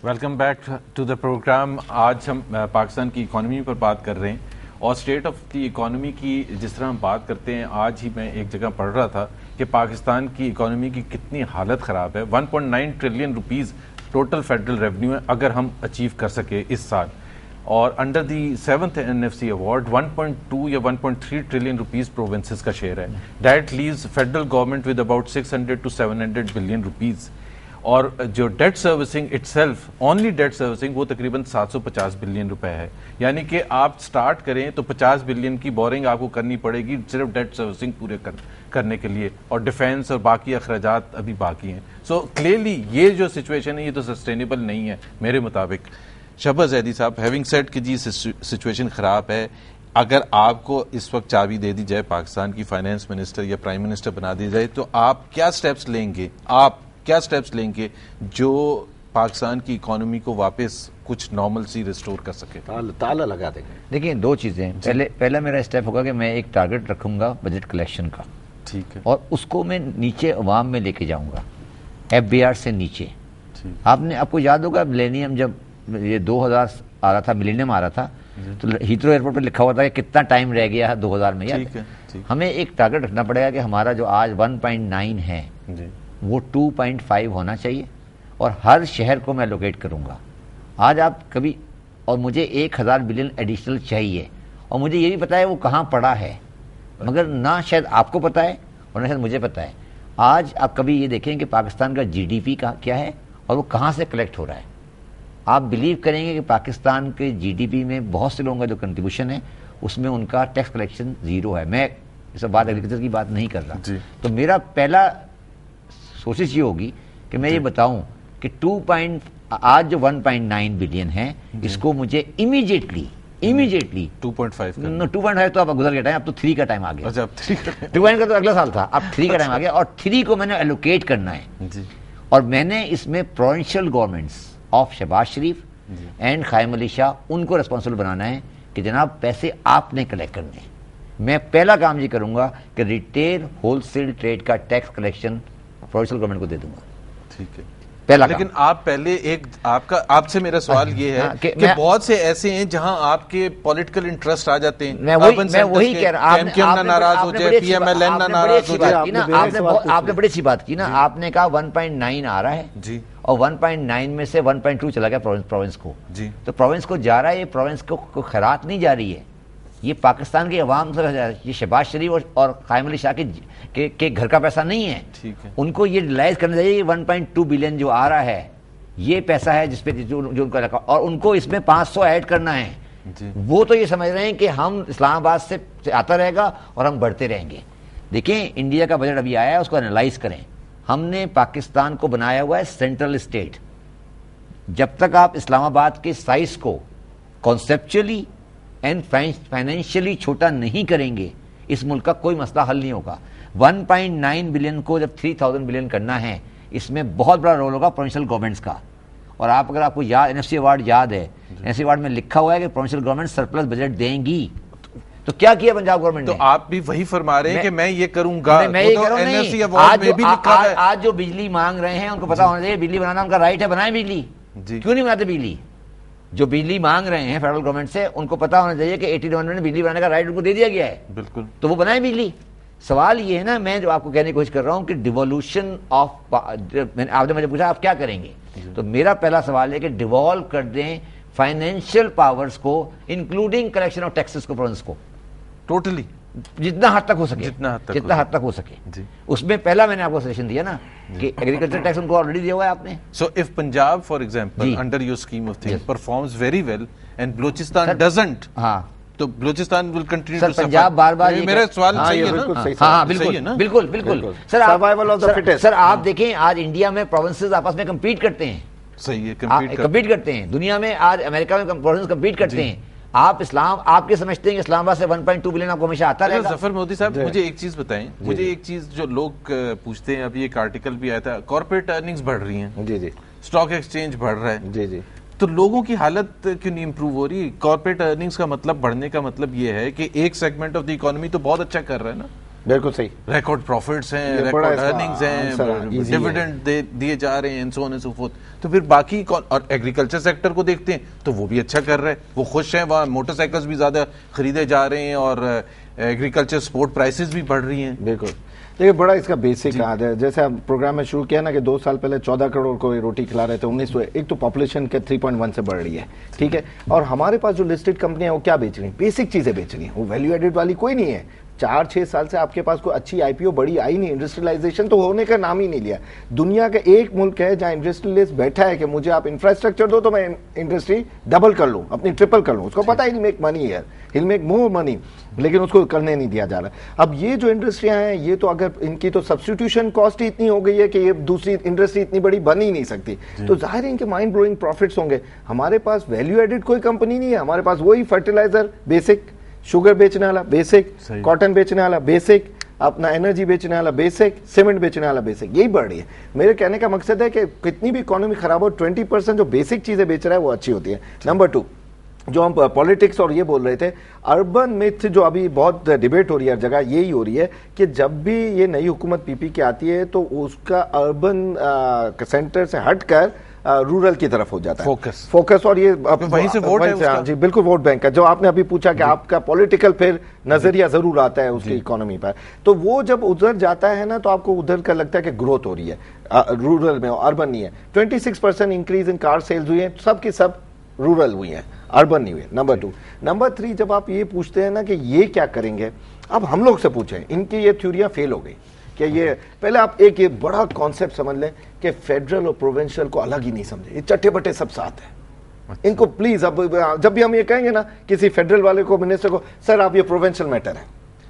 Welcome back to the programme. آج ہم پاکستان کی اکانومی پر بات کر رہے ہیں اور اسٹیٹ آف دی اکانومی کی جس طرح ہم بات کرتے ہیں. آج ہی میں ایک جگہ پڑھ رہا تھا کہ پاکستان کی اکانومی کی کتنی حالت خراب ہے. 1.9 trillion rupees total federal revenue ہے اگر ہم اچیو کر سکے اس سال, اور under the 7th NFC award 1.2 یا 1.3 ٹریلین روپیز پروونسز کا شیئر ہے. That leaves federal government with about 600 to 700 billion rupees. اور جو debt servicing itself, only debt servicing, وہ تقریباً 750 بلین روپے ہے. یعنی کہ آپ سٹارٹ کریں تو 50 بلین کی بورنگ آپ کو کرنی پڑے گی صرف ڈیٹ سروسنگ پورے کرنے کے لیے, اور ڈیفینس اور باقی اخراجات ابھی باقی ہیں. سو کلیئرلی یہ جو سچویشن ہے یہ تو سسٹینیبل نہیں ہے میرے مطابق. شہباز زیدی صاحب, ہیونگ سیڈ کہ جی سچویشن خراب ہے, اگر آپ کو اس وقت چابی دے دی جائے پاکستان کی فائنانس منسٹر یا پرائم منسٹر بنا دی جائے, تو آپ کیا سٹیپس لیں گے, جو پاکستان کی اکانومی کو واپس کچھ نارمل سی ریسٹور کر سکے؟ تالا لگا دیں گے. دیکھیں دو چیزیں, پہلا میرا اسٹیپ ہوگا کہ میں ایک ٹارگٹ رکھوں گا بجٹ کلیکشن کا, ٹھیک ہے, اور اس کو میں نیچے عوام میں لے کے جاؤں گا, FBR سے نیچے. آپ کو یاد ہوگا ملینیم جب یہ 2000 آ رہا تھا, ملینیم آ رہا تھا, تو ہیتھرو ایئرپورٹ پہ لکھا ہوا تھا کہ کتنا ٹائم رہ گیا ہے 2000 میں. ہمیں ایک ٹارگٹ رکھنا پڑے گا کہ ہمارا جو آج 1.9 ہے وہ 2.5 ہونا چاہیے, اور ہر شہر کو میں لوکیٹ کروں گا. آج آپ کبھی, اور مجھے 1000 بلین ایڈیشنل چاہیے, اور مجھے یہ بھی پتا ہے وہ کہاں پڑا ہے, مگر نہ شاید آپ کو پتا ہے اور نہ شاید مجھے پتا ہے. آج آپ کبھی یہ دیکھیں کہ پاکستان کا GDP کا کیا ہے اور وہ کہاں سے کلیکٹ ہو رہا ہے. آپ بلیو کریں گے کہ پاکستان کے GDP میں بہت سے لوگوں کا جو کنٹریبیوشن ہے اس میں ان کا ٹیکس کلیکشن 0 ہے. میں اس بات ایگریکلچر کی بات نہیں کر رہا. تو میرا پہلا کوشش یہ ہوگی کہ میں یہ بتاؤں کہ آج جو 1.9 بلین ہے اس کو مجھے امیجیٹلی 2.5 تو اب گزر گیا ٹائم, اب تو 3 کا ٹائم آ گیا. 2 کا تو اگلا سال تھا, اب 3 کا ٹائم آ گیا, اور 3 کو میں نے ایلوکیٹ کرنا ہے. اور میں نے اس میں provincial governments of Shahbaz Sharif and Qaim Ali شاہ ان کو ریسپانسبل بنانا ہے کہ جناب پیسے آپ نے کلیکٹ کرنے. میں پہلا کام یہ کروں گا کہ ریٹیل ہول سیل ٹریڈ کا ٹیکس کلیکشن پروونشل گورنمنٹ کو دے دوں گا. ٹھیک ہے, پہلا لیکن آپ پہلے آپ سے میرا سوال یہ ہے کہ بہت سے ایسے ہیں جہاں آپ کے پولیٹیکل انٹرسٹ آ جاتے ہیں. میں وہی کہہ رہا ہوں, آپ نے بڑی اچھی بات کی نا. آپ نے کہا 1.9 آ رہا ہے جی, اور 1.9 میں سے 1.2 چلا گیا پروونس کو جی. تو پروونس کو جا رہا ہے, یہ پروونس کو خیرات نہیں جا رہی ہے, یہ پاکستان کے عوام سے, یہ شہباز شریف اور قائم علی شاہ کے گھر کا پیسہ نہیں ہے. ان کو یہ ریلائز کرنا چاہیے کہ 1.2 بلین جو آ رہا ہے یہ پیسہ ہے جس پہ جو ان کا رکھا, اور ان کو اس میں 500 ایڈ کرنا ہے. وہ تو یہ سمجھ رہے ہیں کہ ہم اسلام آباد سے آتا رہے گا اور ہم بڑھتے رہیں گے. دیکھیں انڈیا کا بجٹ ابھی آیا ہے, اس کو انالائز کریں. ہم نے پاکستان کو بنایا ہوا ہے سینٹرل اسٹیٹ. جب تک آپ اسلام آباد کے سائز کو کانسیپچولی اینڈ فائنینشلی چھوٹا نہیں کریں گے, اس ملک کا کوئی مسئلہ حل نہیں ہوگا. 1.9 بلین کو جب 3000 بلین کرنا ہے, اس میں بہت بڑا رول ہوگا پروونشل گورنمنٹس کا. اور اگر آپ کو NFC ایوارڈ یاد ہے, NFC ایوارڈ میں لکھا ہوا ہے کہ پروونشل گورنمنٹ سرپلس بجٹ دیں گی. تو کیا کیا پنجاب گورنمنٹ نے؟ تو آپ بھی وہی فرما رہے ہیں کہ میں یہ کروں گا. آج جو بجلی مانگ رہے ہیں ان کو پتا ہونا چاہیے بجلی بنانا ان کا رائٹ ہے, بنائیں بجلی. کیوں نہیں بناتے بجلی؟ جو بجلی مانگ رہے ہیں فیڈرل گورنمنٹ سے ان کو پتا ہونا چاہیے کہ 80 نومبر میں بجلی بنانے کا رائٹ ان کو دے دیا گیا ہے. بالکل, تو وہ بنائیں بجلی. سوال یہ ہے نا, میں جو آپ کو کہنے کی کوشش کر رہا ہوں کہ ڈیوالوشن آف, آپ نے مجھے پوچھا آپ کیا کریں گے, تو میرا پہلا سوال ہے کہ ڈیوالو کر دیں فائنینشیل پاورز کو انکلوڈنگ کلیکشن آف ٹیکسز کو پروونس کو ٹوٹلی, جتنا حد تک ہو سکے. اس میں پہلا میں نے آپ کو سجیشن دیا نا کہ ایگریکلچر ٹیکس ان کو آلریڈی دیا ہوا ہے آپ نے. So if Punjab for example under your scheme of things performs very well and Balochistan doesn't, ہاں تو Balochistan will continue to suffer. Punjab بار بار, میرا سوال صحیح ہے نا؟ ہاں بالکل سر. آپ دیکھیں آج انڈیا میں پروونسز آپس میں کمپیٹ کرتے ہیں. صحیح ہے, کمپیٹ کرتے ہیں. دنیا میں آج امریکہ میں پروونسز کمپیٹ کرتے ہیں. آپ کے سمجھتے ہیں کہ اسلام آباد سے 1.2 بلین آپ کو ہمیشہ آتا رہے گا؟ ظفر مودی صاحب مجھے ایک چیز بتائیں, مجھے ایک چیز جو لوگ پوچھتے ہیں, ابھی ایک آرٹیکل بھی آیا تھا, کارپوریٹ ارننگز بڑھ رہی ہیں, اسٹاک ایکسچینج بڑھ رہا ہے, تو لوگوں کی حالت کیوں نہیں امپروو ہو رہی؟ کارپوریٹ ارننگز کا مطلب بڑھنے کا مطلب یہ ہے کہ ایک سیگمنٹ آف دی اکانومی تو بہت اچھا کر رہا ہے نا. بالکل صحیح, ریکارڈ پروفٹس ہیں, ریکارڈ ارننگز ہیں, ڈیویڈنڈ دیے جا رہے ہیں, and so on and so forth. تو پھر باقی اور ایگریکلچر سیکٹر کو دیکھتے ہیں تو وہ بھی اچھا کر رہا ہے, وہ خوش ہیں, وہاں موٹر سائیکلز بھی زیادہ خریدے جا رہے ہیں اور ایگریکلچر سپورٹ پرائسز بھی بڑھ رہی ہیں. بالکل. دیکھیں بڑا اس کا بیسک آد ہے, جیسے ہم پروگرام میں شروع کیا نا کہ 2 سال پہلے 14 کروڑ کو روٹی کھلا رہے تھے, 1900, ایک تو پاپولیشن کے 3.1 سے بڑھ رہی ہے, ٹھیک ہے, اور ہمارے پاس جو لسٹڈ کمپنیاں وہ کیا بیچ رہی ہیں, بیسک چیزیں بیچ رہی ہیں, وہ ویلیو ایڈڈ والی کوئی نہیں ہے. 4-6 سال سے آپ کے پاس کوئی اچھی آئی پی او بڑی آئی نہیں, انڈسٹریلائزیشن تو ہونے کا نام ہی نہیں لیا. دنیا کا ایک ملک ہے جہاں انڈسٹریلسٹ بیٹھا ہے کہ مجھے آپ انفراسٹرکچر دو تو میں انڈسٹری ڈبل کر لوں, اپنی ٹرپل کر لوں. اس کو پتا ہے میک منی ہے, ہل میک مور منی, لیکن اس کو کرنے نہیں دیا جا رہا. اب یہ جو انڈسٹریاں ہیں یہ تو اگر ان کی تو سبسٹیٹیوشن کاسٹ ہی اتنی ہو گئی ہے کہ یہ دوسری انڈسٹری اتنی بڑی بن ہی نہیں سکتی, تو ظاہر ہے ان کے مائنڈ بلوئنگ پروفٹس ہوں گے. ہمارے پاس ویلیو ایڈڈ کوئی کمپنی نہیں ہے, ہمارے پاس وہی فرٹیلائزر بیسک, شوگر بیچنے والا بیسک, کاٹن بیچنے والا بیسک, اپنا انرجی بیچنے والا بیسک, سیمنٹ بیچنے والا بیسک, یہی بڑھ رہی ہے. میرے کہنے کا مقصد ہے کہ کتنی بھی اکانومی خراب ہو 20% جو بیسک چیزیں بیچ رہا ہے وہ اچھی ہوتی ہے. نمبر 2, جو ہم پالیٹکس اور یہ بول رہے تھے, اربن میتھ جو ابھی بہت ڈیبیٹ ہو رہی ہے ہر جگہ, یہی ہو رہی ہے کہ جب بھی یہ نئی حکومت پی پی کی آتی ہے تو اس کا اربن سینٹر سے ہٹ کر رورل کی طرف ہو جاتا ہے فوکس, اور یہ وہیں سے ووٹ ہے. جی بالکل, ووٹ بینک کا جو آپ نے ابھی پوچھا کہ آپ کا پولیٹیکل پھر نظریہ ضرور آتا ہے اس کی اکانومی پر, تو وہ جب ادھر جاتا ہے نا تو آپ کو ادھر کا لگتا ہے کہ گروتھ ہو رہی ہے, رورل میں, اربن نہیں ہے. 26% انکریز ان کار سیلز ہوئی ہیں, سب کی سب رورل ہوئی ہیں, اربن نہیں ہوئے. نمبر 2. نمبر 3, جب آپ یہ پوچھتے ہیں نا کہ یہ کیا کریں گے, اب ہم لوگ سے پوچھیں, ان کی یہ تھیوریاں فیل ہو گئی کہ یہ, پہلے آپ ایک یہ بڑا کانسیپٹ سمجھ لیں کہ فیڈرل اور پروونشل کو الگ ہی نہیں سمجھے, یہ چٹے بٹے سب ساتھ ہیں. ان کو پلیز, اب جب بھی ہم یہ کہیں گے نا کسی فیڈرل والے کو, منسٹر کو, سر آپ یہ پروونشل میٹر ہے,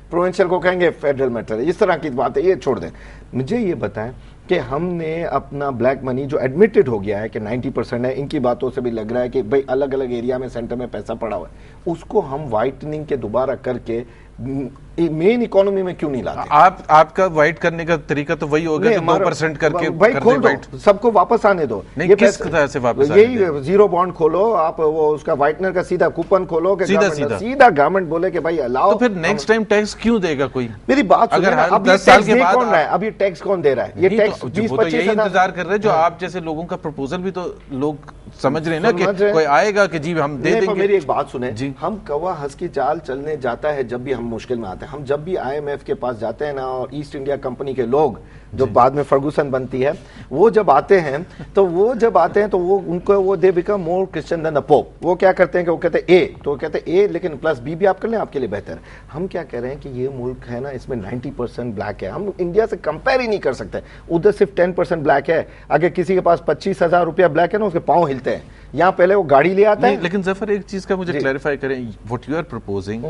پروونشل کو کہیں گے فیڈرل میٹر ہے, اس طرح کی بات ہے, یہ چھوڑ دیں. مجھے یہ بتائیں کہ ہم نے اپنا بلیک منی جو ایڈمیٹڈ ہو گیا ہے کہ 90% ہے, ان کی باتوں سے بھی لگ رہا ہے کہ بھئی الگ الگ ایریا میں سینٹر میں پیسہ پڑا ہوا ہے, اس کو ہم وائٹننگ کے دوبارہ کر کے مین اکانومی میں کیوں نہیں لاتے؟ آپ کا وائٹ کرنے کا طریقہ تو وہی ہوگا کہ 9% کر کے بھائی کھول دو, سب کو واپس آنے دو. نہیں, کس طرح سے واپس آنے دو؟ یہی زیرو بانڈ کھولو آپ, وہ اس کا وائٹنر کا سیدھا کوپن کھولو کہ سیدھا گورنمنٹ بولے کہ بھائی لاؤ. تو پھر نیکسٹ ٹائم ٹیکس کیوں دے گا کوئی؟ میری بات سنیں, اب یہ ٹیکس دے کون رہا ہے, اب یہ ٹیکس کون دے رہا ہے؟ یہ ٹیکس 20-25 یہی انتظار کر رہے ہیں جو آپ جیسے لوگوں کا پروپوزل بھی تو لوگ سمجھ رہے ہیں نا کہ کوئی آئے گا کہ جی ہم دے دیں گے. میری ایک بات سنیں, ہم کوا ہنس کی چال چلنے جاتا ہے جب بھی ہم مشکل میں آتے ہیں. ہم جب بھی IMF کے پاس جاتے ہیں نا, اور ایسٹ انڈیا کمپنی کے لوگ جو بعد میں فرگوسن بنتی ہے, وہ جب آتے ہیں تو وہ ان کو وہ they become more Christian than the Pope. وہ کیا کرتے ہیں کہ وہ کہتے ہیں اے, تو وہ کہتے ہیں اے لیکن پلس بی بھی آپ کر لیں, آپ کے لیے بہتر ہے. ہم کیا کہہ رہے ہیں کہ یہ ملک ہے نا, اس میں 90% بلیک ہے, ہم انڈیا سے کمپیئر ہی نہیں کر سکتے. ادھر صرف 10% بلیک ہے. اگر کسی کے پاس 25,000 روپیہ بلیک ہے نا, اس کے پاؤں ہلتے ہیں. یہاں پہلے وہ گاڑی لے آتا ہے. لیکن ظفر ایک چیز کا مجھے کلیریفائی کریں, what you are proposing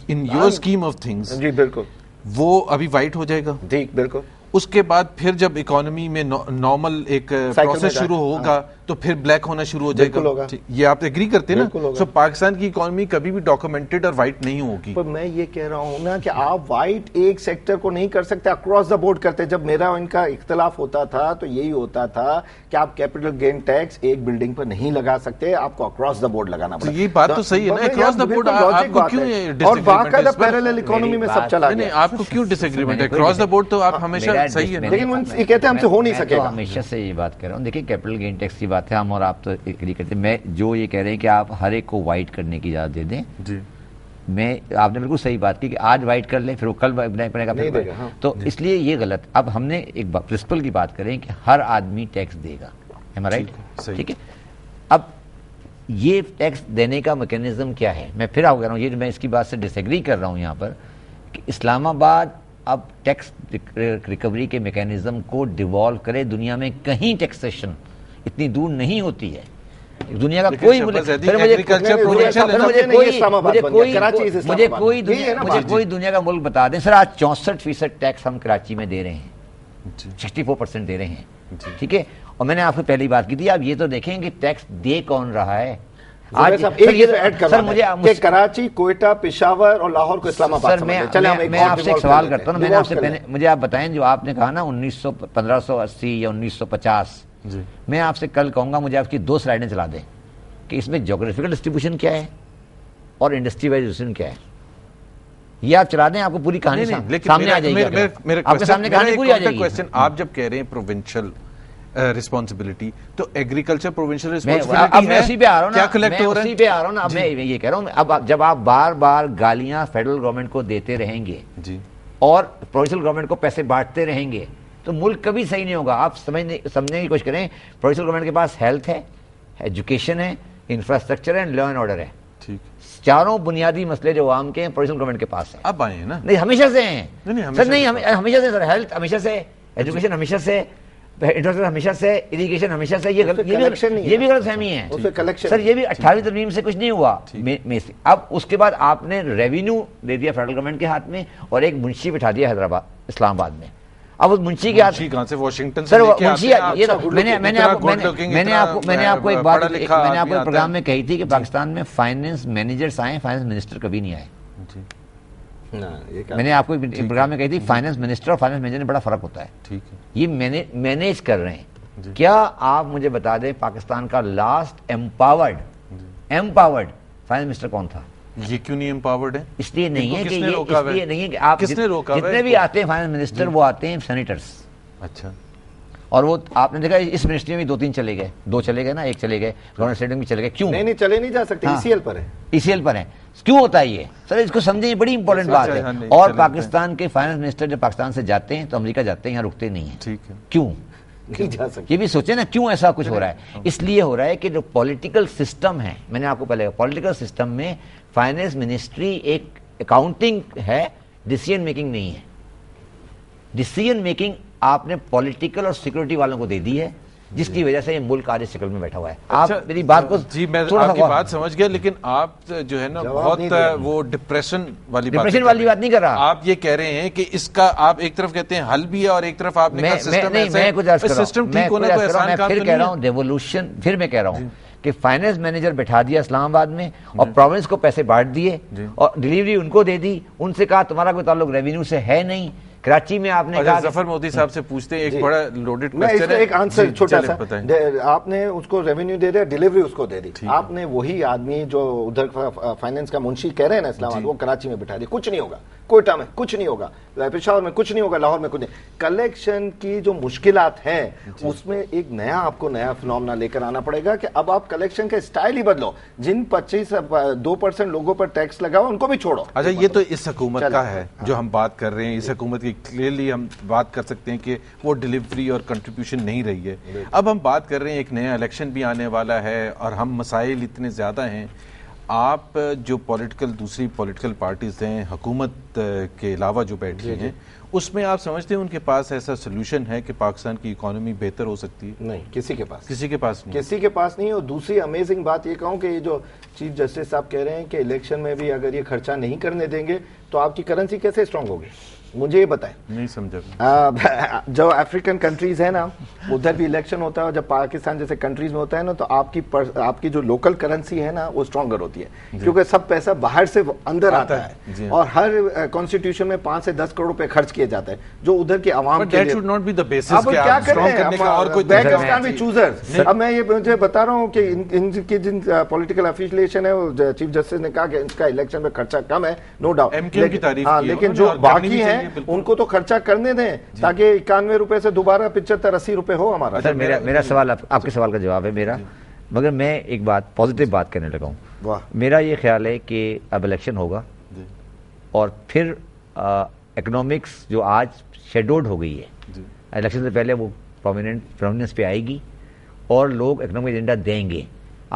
in your scheme of things, جی بالکل, وہ ابھی وائٹ ہو جائے گا. جی بالکل. اس کے بعد پھر جب اکانومی میں نارمل ایک پروسیس شروع ہوگا تو پھر بلیک ہونا شروع ہو جائے گا. یہ آپ ایگری کرتے ہیں نا؟ سو پاکستان کی اکانومی کبھی بھی ڈاکومنٹڈ اور وائٹ نہیں ہوگی. پر میں یہ کہہ رہا ہوں نا کہ آپ وائٹ ایک سیکٹر کو نہیں کر سکتے, اکراس دا بورڈ کرتے. جب میرا ان کا اختلاف ہوتا تھا تو یہی ہوتا تھا کہ آپ کیپٹل گین ٹیکس ایک بلڈنگ پر نہیں لگا سکتے, آپ کو اکراس دا بورڈ لگانا پڑتا. یہ بات تو صحیح ہے نا, اکراس دا بورڈ آپ کو کیوں اور باقاعدہ پیرالل اکانومی میں سب چلا گیا. آپ کو کیوں ڈس ایگریمنٹ ہے؟ اکراس دا بورڈ تو آپ ہمیشہ صحیح ہے, لیکن یہ کہتے ہیں ہم سے ہو نہیں سکے گا. ہمیشہ سے یہ بات کر رہا ہوں, دیکھیں کیپٹل گین ٹیکس کی بات ہے, ہم اور آپ تو ایگری کرتے ہیں. میں جو یہ کہہ رہے ہیں کہ آپ ہر ایک کو وائٹ کرنے کی اجازت دے دیں, میں آپ نے بالکل صحیح بات کی کہ آج وائٹ کر لیں پھر وہ کل بلیک بنے گا, تو اس لیے یہ غلط. اب ہم نے ایک پرنسپل کی بات کریں کہ ہر آدمی ٹیکس دے گا, ہے رائٹ؟ ٹھیک ہے. اب یہ ٹیکس دینے کا میکینزم کیا ہے؟ میں پھر آپ کہہ رہا ہوں, یہ میں اس کی بات سے ڈس ایگری کر رہا ہوں یہاں پر, کہ اسلام آباد اب ٹیکس ریکوری کے میکینزم کو ڈیوالو کرے. دنیا میں کہیں ٹیکسیشن اتنی دور نہیں ہوتی ہے. دنیا کا کوئی کوئی دنیا کا ملک بتا دیں سر آج 64% ٹیکس ہم کراچی میں دے رہے ہیں, 64% دے رہے ہیں. ٹھیک ہے, اور میں نے آپ کو پہلی بات کی تھی, آپ یہ تو دیکھیں کہ ٹیکس دے کون رہا ہے. کراچی, کوئٹہ, پشاور اور لاہور کو اسلام آباد. میں آپ سے ایک سوال کرتا ہوں, میں نے آپ سے مجھے آپ بتائیں جو آپ نے کہا نا 1580 یا 1950, میں آپ سے کل کہوں گا مجھے آپ کی 2 سلائیڈیں چلا دیں کہ اس میں جیوگرافیکل ڈسٹریبیوشن کیا ہے اور انڈسٹری وائز ڈسٹریبیوشن کیا ہے. یہ آپ چلا دیں آپ کو پوری کہانی سامنے آ جائے گی, آپ کے سامنے کہانی پوری آ جائے گی. آپ جب کہہ رہے ہیں پروونشل ریسپانسبلٹی, تو ایگریکلچر پروونشل ریسپانسبلٹی میں اسی پہ آ رہا ہوں نا, کیا کلیکٹ ہو رہا ہے؟ اسی پہ آ رہا ہوں نا, میں یہ کہہ رہا ہوں, اب جب آپ بار بار گالیاں فیڈرل گورنمنٹ کو دیتے رہیں گے جی اور پروونشل گورنمنٹ کو پیسے بانٹتے رہیں گے تو ملک کبھی صحیح نہیں ہوگا. آپ سمجھنے کی کوشش کریں, پروونشل گورنمنٹ کے پاس ہیلتھ ہے, ایجوکیشن ہے, انفراسٹرکچر ہے, لا اینڈ آرڈر ہے. چاروں بنیادی مسئلے جو عوام کے ہیں پروونشل گورنمنٹ کے پاس ہیں. اب آئے ہیں نا, نہیں ہمیشہ سے ہیں سر, نہیں ہمیشہ سے سر, ہیلتھ ہمیشہ سے, ایجوکیشن ہمیشہ سے, انفراسٹرکچر ہمیشہ سے, اریگیشن ہمیشہ سے. یہ بھی غلط فہمی ہے سر, یہ بھی 28 ترمیم سے کچھ نہیں ہوا. اب اس کے بعد آپ نے ریونیو دے دیا فیڈرل گورنمنٹ کے ہاتھ میں اور ایک منشی بٹھا دیا حیدرآباد اسلام آباد میں. اب اس منشی کے ہاتھ کہاں سے, واشنگٹن سر منشی, میں نے آپ کو ایک بات میں نے آپ کو پروگرام میں کہی تھی کہ پاکستان میں فائنینس مینیجرز آئے, فائنینس منسٹر کبھی نہیں آئے. میں نے آپ کو پروگرام میں کہی تھی فائنینس منسٹر اور فائنینس مینیجر میں بڑا فرق ہوتا ہے. یہ مینیج کر رہے ہیں. کیا آپ مجھے بتا دیں پاکستان کا لاسٹ ایمپاورڈ فائنینس منسٹر کون تھا؟ یہ کیوں نہیں امپاورڈ ہے؟ اس لیے نہیں ہے کہ یہ آپ جتنے بھی آتے ہیں فائنینس منسٹر وہ آتے ہیں سینیٹرز. اچھا, اور وہ آپ نے دیکھا اس منسٹری میں 2-3 چلے گئے, 2 چلے گئے نا, ایک چلے گئے, گورنمنٹ اسٹیڈنگ میں چلے گئے. کیوں نہیں چلے نہیں جا سکتے, ای سی ایل پر ہے. ای سی ایل پر ہے. کیوں ہوتا ہے یہ سر, اس کو سمجھیں, بڑی امپورٹنٹ بات ہے. اور پاکستان کے فائنینس منسٹر جب پاکستان سے جاتے ہیں تو امریکہ جاتے ہیں, یہاں رکتے نہیں ہیں. ٹھیک ہے, کیوں یہ بھی سوچیں نا, کیوں ایسا کچھ ہو رہا ہے؟ اس لیے ہو رہا ہے کہ جو پولیٹیکل سسٹم ہے, میں نے آپ کو پہلے پولیٹیکل سسٹم میں فائنینس منسٹری ایک اکاؤنٹنگ ہے, ڈیسیژن میکنگ نہیں ہے. ڈیسیژن میکنگ آپ نے پولیٹیکل اور سیکورٹی والوں کو دے دی ہے, جس کی وجہ سے یہ ملک آج اس شکل میں بیٹھا ہوا ہے. آپ میری بات کو, جی میں آپ کی بات سمجھ گیا, لیکن آپ جو ہے نا بہت وہ ڈپریشن والی بات نہیں کر رہا. آپ یہ کہہ رہے ہیں کہ اس کا آپ ایک طرف کہتے ہیں حل بھی ہے اور ایک طرف آپ نے سسٹم ٹھیک ہونے کو آسان کام پھر کہہ رہا ہوں ریوولوشن, پھر میں کہہ رہا ہوں کہ فائنینس مینیجر بٹھا دیا اسلام آباد میں اور پروونس کو پیسے بانٹ دیے اور ڈلیوری ان کو دے دی. ان سے کہا تمہارا کوئی تعلق ریونیو سے ہے نہیں. کراچی میں آپ نے کہا, ظفر مودی صاحب سے پوچھتے ہیں, ایک بڑا لوڈڈ کوسچن ہے, ایک آنسر چھوٹا سا. آپ نے اس کو ریونیو دے دیا, ڈلیوری اس کو دے دی. آپ نے وہی آدمی جو ادھر فائنینس کا منشی کہہ رہے ہیں نا اسلام آباد, وہ کراچی میں بٹھا دیا. کچھ نہیں ہوگا, کوئٹہ میں کچھ نہیں ہوگا, پشاور میں کچھ نہیں ہوگا, لاہور میں کچھ نہیں. کلیکشن کی جو مشکلات ہیں اس میں ایک نیا آپ کو نیا فنومنا لے کر آنا پڑے گا کہ اب آپ کلیکشن کا اسٹائل ہی بدلو. جن 2% لوگوں پر ٹیکس لگاؤ ان کو بھی چھوڑو. اچھا, یہ تو اس حکومت کا ہے جو ہم بات کر رہے ہیں. اس حکومت کی کلیئرلی ہم بات کر سکتے ہیں کہ وہ ڈیلیوری اور کنٹریبیوشن نہیں رہی ہے. اب ہم بات کر رہے ہیں, ایک نیا الیکشن بھی آنے والا ہے اور ہم مسائل اتنے زیادہ ہیں. آپ جو دوسری پولیٹیکل پارٹیز ہیں حکومت کے علاوہ جو بیٹھی ہیں, اس میں آپ سمجھتے ہیں ان کے پاس ایسا سلوشن ہے کہ پاکستان کی اکانومی بہتر ہو سکتی ہے؟ نہیں, کسی کے پاس نہیں. اور دوسری امیزنگ بات یہ کہوں کہ یہ جو چیف جسٹس صاحب کہہ رہے ہیں کہ الیکشن میں بھی اگر یہ خرچہ نہیں کرنے دیں گے تو آپ کی کرنسی کیسے اسٹرانگ ہوگی؟ مجھے یہ بتائیں. نہیں سمجھا. جو افریقن کنٹریز ہیں نا, ادھر بھی الیکشن ہوتا ہے, اور جب پاکستان جیسے کنٹریز میں ہوتا ہے نا تو آپ کی جو لوکل کرنسی ہے نا وہ اسٹرانگر ہوتی ہے, کیونکہ سب پیسہ باہر سے اندر آتا ہے, اور ہر کانسٹیٹیوشن میں 5 سے 10 کروڑ روپے خرچ کیا جاتا ہے جو ادھر کے عوام کے لیے. اب کیا کریں چوزر. اب میں یہ مجھے بتا رہا ہوں کہ ان کی جن پولیٹیکل افیلیشن ہے, چیف جسٹس نے کہا کہ ان کا الیکشن میں خرچہ کم ہے, نو ڈاؤٹ, لیکن جو باقی ہیں ان کو تو خرچہ کرنے دیں تاکہ 91 روپے سے دوبارہ 75-80 روپے ہو ہمارا. سر میرا سوال, آپ کے سوال کا جواب ہے میرا, مگر میں ایک بات پازیٹیو بات کرنے لگا ہوں. میرا یہ خیال ہے کہ اب الیکشن ہوگا اور پھر اکنامکس جو آج شیڈوڈ ہو گئی ہے, الیکشن سے پہلے وہ پرومیننس پہ آئے گی اور لوگ اکنامک ایجنڈا دیں گے.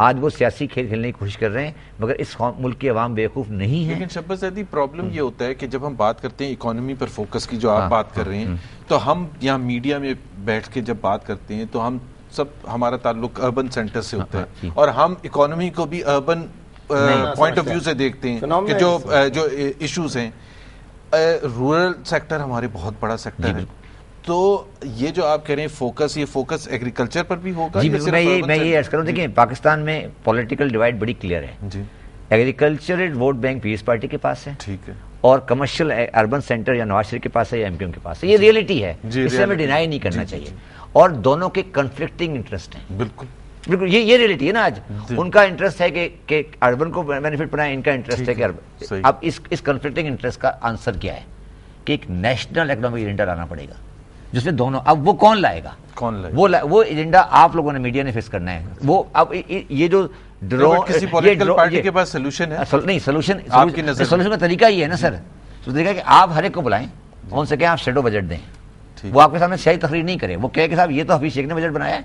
آج وہ سیاسی کھیل کھیلنے کی کوشش کر رہے ہیں, مگر اس ملک کے عوام بیوقوف نہیں ہیں. لیکن شہباز زیدی پرابلم یہ ہوتا ہے کہ جب ہم بات کرتے ہیں اکانومی پر فوکس کی, جو آپ بات کر رہے ہیں, تو ہم یہاں میڈیا میں بیٹھ کے جب بات کرتے ہیں تو ہم سب, ہمارا تعلک اربن سینٹر سے ہوتا ہے, اور ہم اکانومی کو بھی اربن پوائنٹ آف ویو سے دیکھتے ہیں کہ جو ایشوز ہیں. رورل سیکٹر ہمارے بہت بڑا سیکٹر ہے, تو یہ جو آپ کہہ رہے ہیں فوکس, یہ فوکس ایگریکلچر پر بھی ہوگا؟ جی میں یہ عرض کروں, دیکھیں پاکستان میں پولیٹیکل ڈیوائڈ بڑی کلیئر ہے. جی, agriculture vote bank Peoples Party کے پاس ہے, ٹھیک ہے, اور کمرشل اربن سینٹر یا نواز شریف کے پاس ہے یا ایم کیو ایم کے پاس ہے. یہ ریئلٹی ہے, اس سے ہمیں ڈینائی نہیں کرنا چاہیے. اور دونوں کے کنفلکٹنگ انٹرسٹ ہیں. بالکل, بالکل یہ ریئلٹی ہے نا آج. ان کا انٹرسٹ ہے کہ اربن کو بینیفٹ بنائے, ان کا انٹرسٹ ہے کہ اب اس کنفلکٹنگ انٹرسٹ کا آنسر کیا ہے کہ ایک نیشنل اکنامک ایجنڈا لانا پڑے گا جس میں دونوں. اب وہ کون لائے گا؟ وہ ایجنڈا آپ لوگوں نے میڈیا نے فکس کرنا ہے. وہ اب یہ جو کسی پولیٹیکل پارٹی کے پاس سولوشن ہے نہیں, سولوشن کا طریقہ یہ ہے نا سر, طریقہ کہ آپ ہر ایک کو بلائیں, ان سے کہیں آپ شیڈو بجٹ دیں. وہ آپ کے سامنے صحیح تقریر نہیں کرے, وہ کہے کہ صاحب یہ تو حفیظ شیخ نے بجٹ بنایا ہے,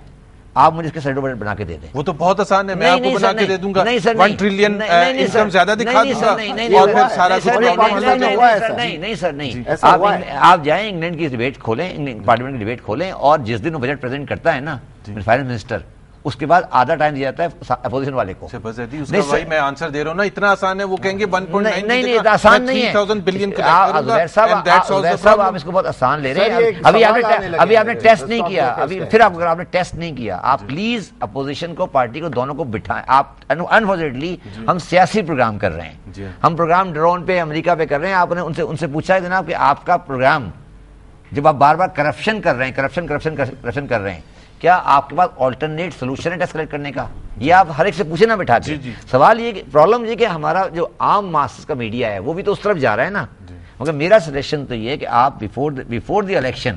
آپ مجھے اس کے شیڈو بجٹ بنا کے دے دیں. وہ تو بہت آسان ہے, میں آپ کو بنا کے دے دوں گا. 1 ٹریلین انکم زیادہ دکھا دوں گا اور پھر سارا کچھ. نہیں سر, نہیں. آپ جائیں انگلینڈ کی ڈیبیٹ کھولیں, پارلیمنٹ کی ڈیبیٹ کھولیں, اور جس دن وہ بجٹ پریزنٹ کرتا ہے نا فائنانس منسٹر, اس کے بعد آدھا ٹائم دیا جاتا ہے اپوزیشن والے کو. میں آنسر دے رہا ہوں نا, اتنا آسان ہے. وہ کہیں گے 1.9 نہیں آسان نہیں ہے. 3000 بلین صاحب آپ اس کو بہت آسان لے رہے ہیں. ابھی آپ نے ٹیسٹ نہیں کیا, ابھی پھر اگر آپ نے ٹیسٹ نہیں کیا, آپ پلیز اپوزیشن کو, پارٹی کو, دونوں کو بٹھائیں. آپ انفارچونیٹلی ہم سیاسی پروگرام کر رہے ہیں, ہم پروگرام ڈرون پہ امریکہ پہ کر رہے ہیں. آپ نے ان سے پوچھا ہے جناب کہ آپ کا پروگرام جب آپ بار بار کرپشن کر رہے ہیں, کرپشن کر رہے ہیں, کیا آپ کے پاس آلٹرنیٹ سولوشن ہے ٹیسٹ کلیکٹ کرنے کا؟ یہ آپ ہر ایک سے پوچھے نہ بٹھا کے. سوال یہ کہ پرابلم یہ کہ ہمارا جو عام ماسز کا میڈیا ہے وہ بھی تو اس طرف جا رہا ہے نا. مگر میرا سجیشن تو یہ ہے کہ آپ بیفور دی الیکشن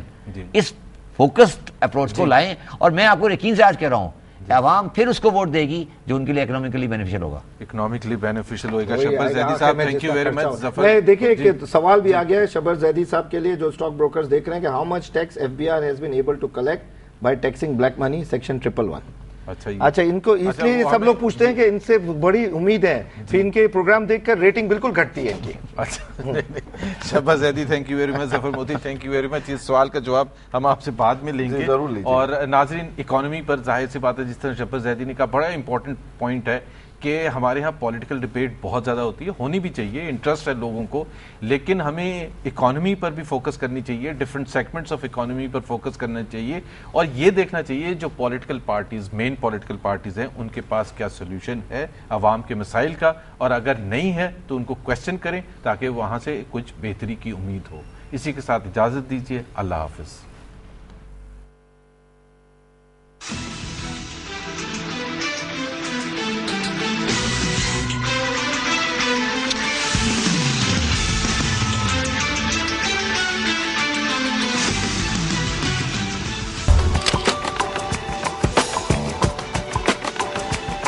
اس فوکسڈ اپروچ کو لائیں, اور میں آپ کو یقین سے آج کہہ رہا ہوں عوام پھر اس کو ووٹ دے گی جو ان کے لیے اکنامکلی بینیفیشل ہوگا. اکنامکلی بینیفیشل ہوگا. شبر زیدی صاحب تھینک یو ویری مچ. دیکھیے کہ سوال بھی آ گیا ہے شبر زیدی صاحب کے لیے جو اسٹاک بروکرز دیکھ رہے ہیں کہ how much tax F B R has been able to collect by taxing black money section 111. اچھا, ان کو اس لیے سب لوگ پوچھتے ہیں کہ ان سے بڑی امید ہے, پھر ان کے پروگرام دیکھ کر ریٹنگ بالکل گھٹتی ہے ان کی. Shuba Zaidi thank you very much. Zafar Moti thank you very much. اس سوال کا جواب ہم آپ سے بعد میں لیں گے ضرور. اور ناظرین, اکانومی پر ظاہر سی بات ہے, جس طرح شبہ زیدی نے کہا, بڑا امپورٹنٹ پوائنٹ ہے کہ ہمارے ہاں پولیٹیکل ڈبیٹ بہت زیادہ ہوتی ہے, ہونی بھی چاہیے, انٹرسٹ ہے لوگوں کو, لیکن ہمیں اکانومی پر بھی فوکس کرنی چاہیے, different segments of economy per focus کرنا چاہیے, اور یہ دیکھنا چاہیے جو پولیٹیکل پارٹیز, مین پولیٹیکل پارٹیز ہیں, ان کے پاس کیا سولوشن ہے عوام کے مسائل کا, اور اگر نہیں ہے تو ان کو کویسچن کریں تاکہ وہاں سے کچھ بہتری کی امید ہو. اسی کے ساتھ اجازت دیجیے, اللہ حافظ.